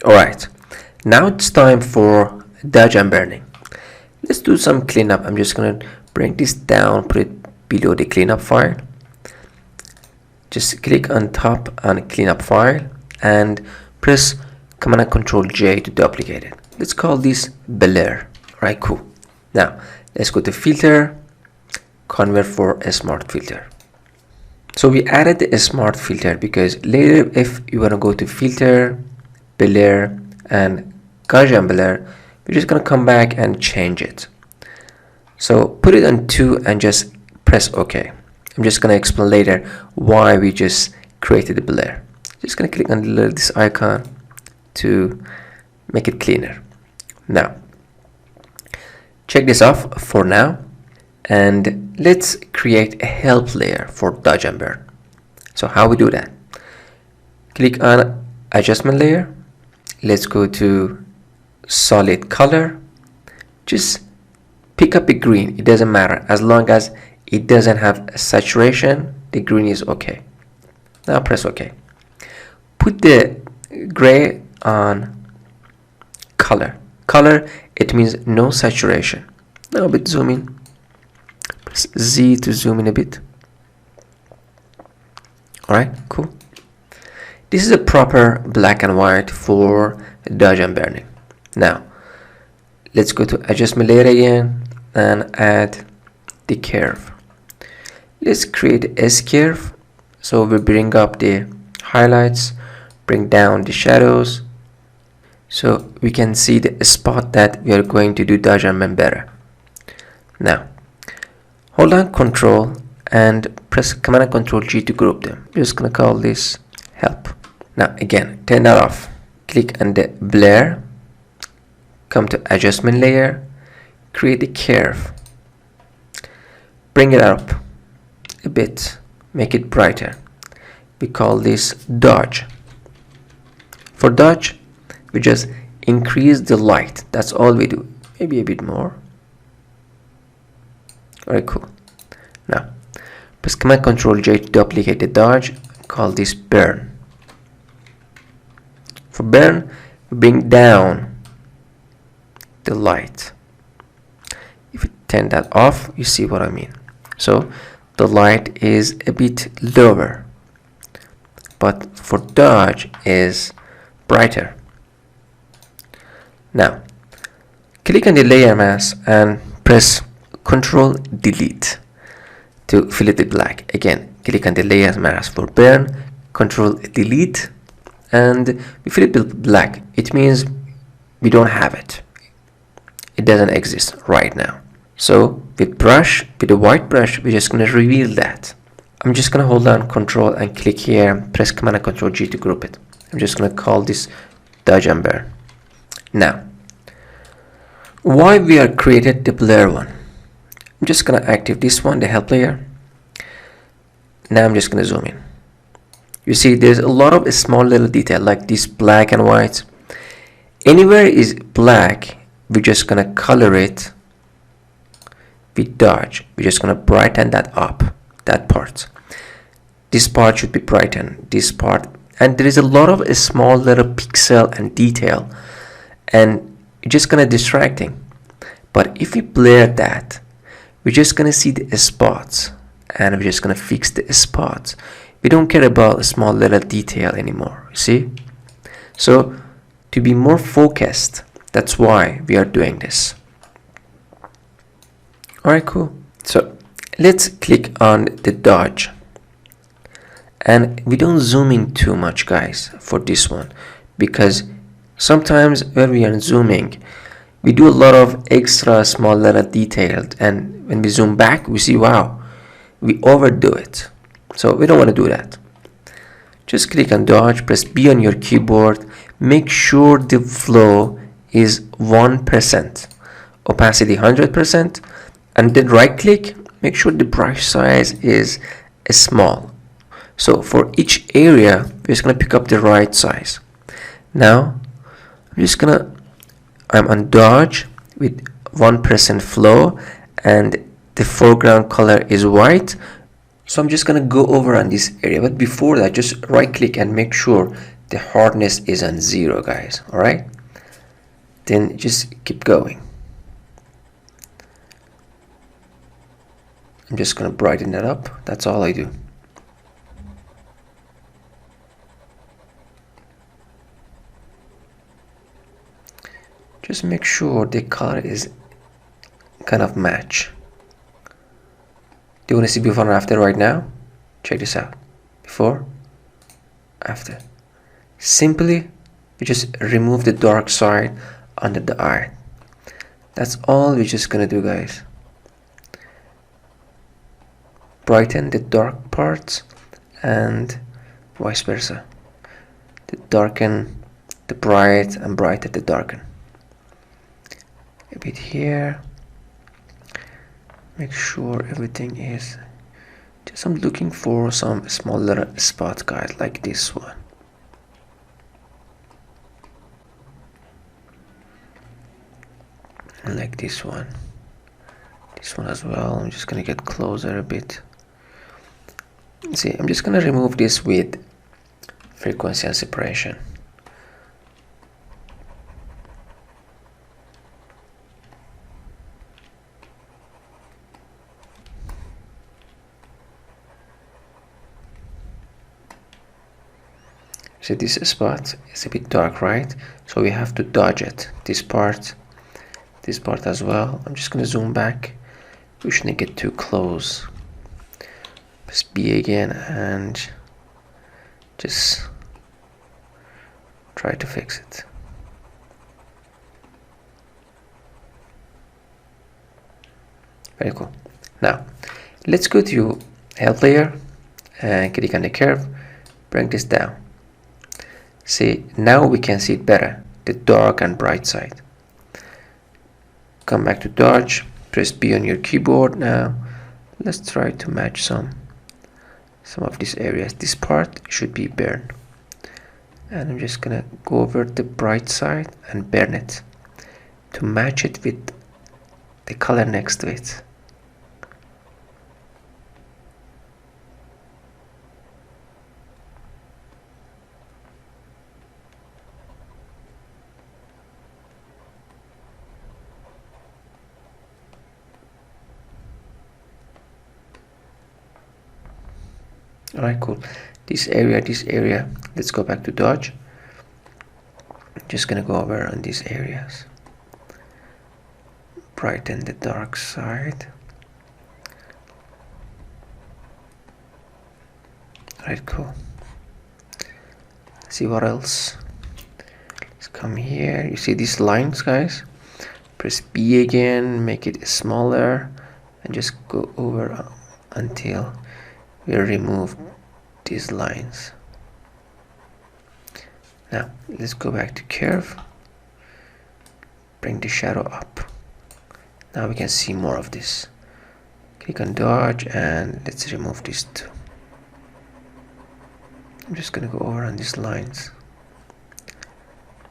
Alright, now it's time for dodge and burning. Let's do some cleanup. I'm just gonna bring this down, put it below the cleanup file. Just click on top on cleanup file and press Command and Control J to duplicate it. Let's call this blur. Alright, cool. Now let's go to filter, convert for a smart filter. So we added a smart filter because later if you want to go to filter, blur and Gaussian blur, we're just going to come back and change it. So put it on 2 and just press OK. I'm just going to explain later why we just created the blur. Just going to click on this icon to make it cleaner. Now check this off for now, and let's create a help layer for dodge and burn. So how we do that? Click on adjustment layer. Let's go to solid color. Just pick up a green. It doesn't matter as long as it doesn't have a saturation. The green is okay. Now press OK. Put the gray on color. Color, it means no saturation. Now a bit zoom in. Press Z to zoom in a bit. Alright, cool. This is a proper black and white for dodge and burning. Now let's go to adjustment layer again and add the curve. Let's create a S curve. So we bring up the highlights, bring down the shadows, so we can see the spot that we are going to do dodge and burn better. Now hold on Control and press Command and Control G to group them. We're just gonna call this help. Now again, turn that off. Click on the blur, come to adjustment layer, create a curve, bring it up a bit, make it brighter. We call this dodge. For dodge, we just increase the light. That's all we do. Maybe a bit more. Alright, cool. Now press Command Control J to duplicate the dodge. Call this burn. For burn, we bring down the light. If you turn that off, you see what I mean. So the light is a bit lower, but for dodge is brighter. Now click on the layer mask and press Control Delete to fill it with black. Again, click on the layer mask for burn, Control Delete, and we fill it with black. It means we don't have it. It doesn't exist right now. So with the white brush, we're just going to reveal that. I'm just going to hold down Control and click here, press Command and Control G to group it. I'm just going to call this dodge and burn. Now, why we are created the blur one? I'm just going to activate this one, the help layer. Now I'm just going to zoom in. You see there's a lot of small little detail like this black and white. Anywhere is black, we're just going to color it with dodge. We're just going to brighten that up, that part. This part should be brightened, this part. And there is a lot of small little pixel and detail, and it's just going to distracting. But if we blur that, we're just going to see the spots, and we're just going to fix the spots. We don't care about a small little detail anymore, you see? So to be more focused, that's why we are doing this. Alright, cool. So let's click on the dodge, and we don't zoom in too much, guys, for this one, because sometimes when we are zooming, we do a lot of extra small little details, and when we zoom back, we see, wow, we overdo it. So we don't want to do that. Just click on dodge, press B on your keyboard, make sure the flow is 1%, opacity 100%, and then right click, make sure the brush size is small. So for each area, we're just gonna pick up the right size. Now I'm on dodge with 1% flow, and the foreground color is white. So I'm just gonna go over on this area, but before that, just right click and make sure the hardness is on 0, guys. All right, then just keep going. I'm just gonna brighten that up. That's all I do. Just make sure the color is kind of match. Do you want to see before and after right now? Check this out. Before, after. Simply, you just remove the dark side under the eye. That's all we're just gonna do, guys. Brighten the dark parts and vice versa. The darken the bright and brighten the darken. A bit here. Make sure everything is just, I'm looking for some smaller spot, guys, like this one. And like this one as well. I'm just gonna get closer a bit. See, I'm just gonna remove this with frequency and separation. So this spot is a bit dark, right? So we have to dodge it. This part as well. I'm just gonna zoom back. We shouldn't get too close. Press B again and just try to fix it. Very cool. Now let's go to help layer and click on the curve, bring this down. See, now we can see it better, the dark and bright side. Come back to dodge, press B on your keyboard. Now let's try to match some of these areas. This part should be burned, and I'm just gonna go over the bright side and burn it to match it with the color next to it. Alright, cool. This area, let's go back to dodge. I'm just gonna go over on these areas. Brighten the dark side. Alright, cool. Let's see what else. Let's come here. You see these lines, guys? Press B again, make it smaller, and just go over until we remove these lines. Now let's go back to curve, bring the shadow up. Now we can see more of this. Click on dodge and let's remove these two. I'm just gonna go over on these lines.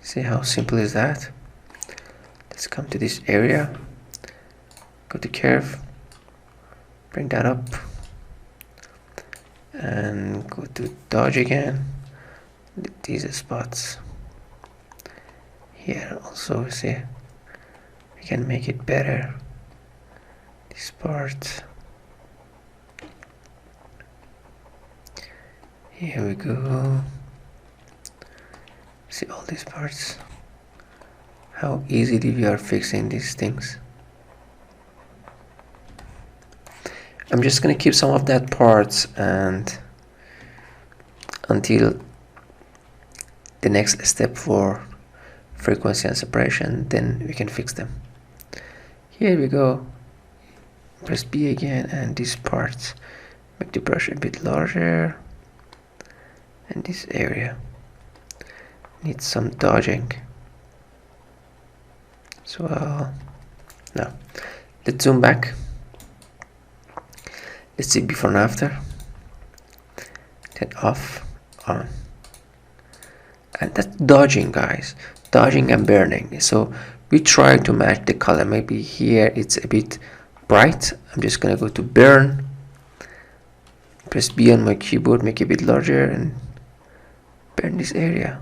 See how simple is that? Let's come to this area, go to curve, bring that up, and go to dodge again. These spots here also, see, we can make it better. This part, here we go. See all these parts, how easily we are fixing these things. I'm just gonna keep some of that parts and until the next step for frequency and separation, then we can fix them. Here we go. Press B again, and these parts, make the brush a bit larger, and this area needs some dodging as well. Now let's zoom back. Let's see before and after. Then off, on. And that's dodging, guys. Dodging and burning. So we try to match the color. Maybe here it's a bit bright. I'm just gonna go to burn. Press B on my keyboard, make it a bit larger and burn this area.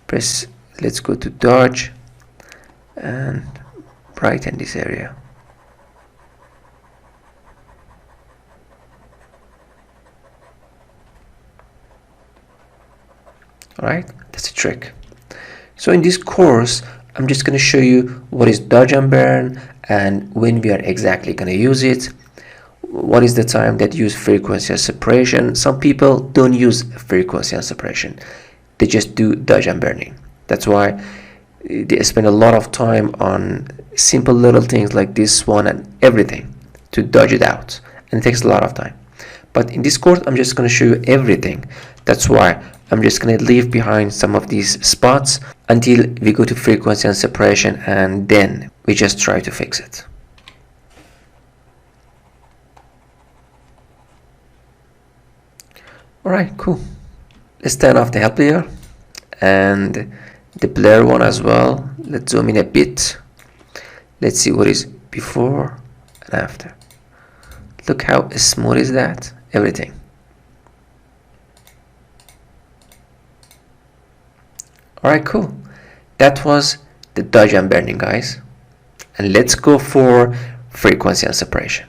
Press, let's go to dodge and brighten this area. Alright, that's a trick. So in this course, I'm just going to show you what is dodge and burn and when we are exactly going to use it. What is the time that use frequency and separation. Some people don't use frequency and separation. They just do dodge and burning. That's why they spend a lot of time on simple little things like this one and everything to dodge it out. And it takes a lot of time. But in this course, I'm just going to show you everything. That's why I'm just going to leave behind some of these spots until we go to frequency and separation, and then we just try to fix it. Alright, cool. Let's turn off the help layer and the blur one as well. Let's zoom in a bit. Let's see what is before and after. Look how smooth is that? Everything. Alright, cool. That was the dodge and burning, guys. And let's go for frequency and separation.